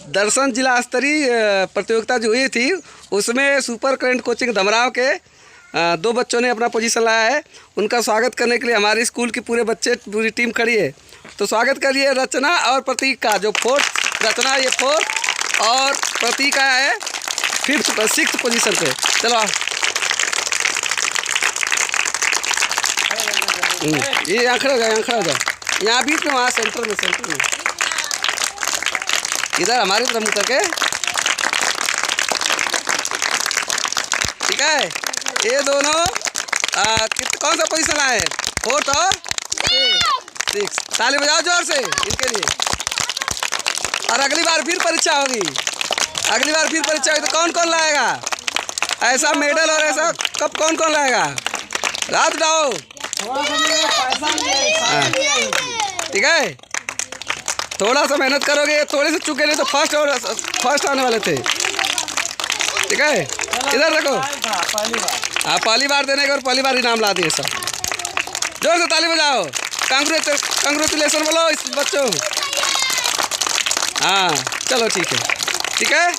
दर्शन जिला स्तरीय प्रतियोगिता जो हुई थी उसमें सुपर करंट कोचिंग धमराव के 2 बच्चों ने अपना पोजीशन लाया है। उनका स्वागत करने के लिए हमारे स्कूल की पूरी टीम खड़ी है। तो स्वागत करिए रचना और प्रतीक का, जो 4th रचना ये 4th और प्रतीक आया है 6th पोजीशन पे। चलो ये यहाँ खड़ा हो जाओ, यहाँ बीच में, वहाँ सेंटर में इधर हमारी तरफ मुँह करके, ठीक है। ये दोनों कौन सा पोजीशन आए हैं? 4th और 6th। ताली बजाओ जोर से इनके लिए। और अगली बार फिर परीक्षा होगी, तो कौन कौन लाएगा ऐसा मेडल और ऐसा कप? कौन लाएगा? रात डाओ, ठीक है। थोड़ा सा मेहनत करोगे, थोड़े से चुके नहीं तो फर्स्ट आने वाले थे, ठीक है। इधर देखो, हाँ पहली बार देने के और पहली बार इनाम ला दिए सब। जोर से ताली बजाओ, कांग्रेचुलेसन बोलो इस बच्चों। हाँ चलो ठीक है।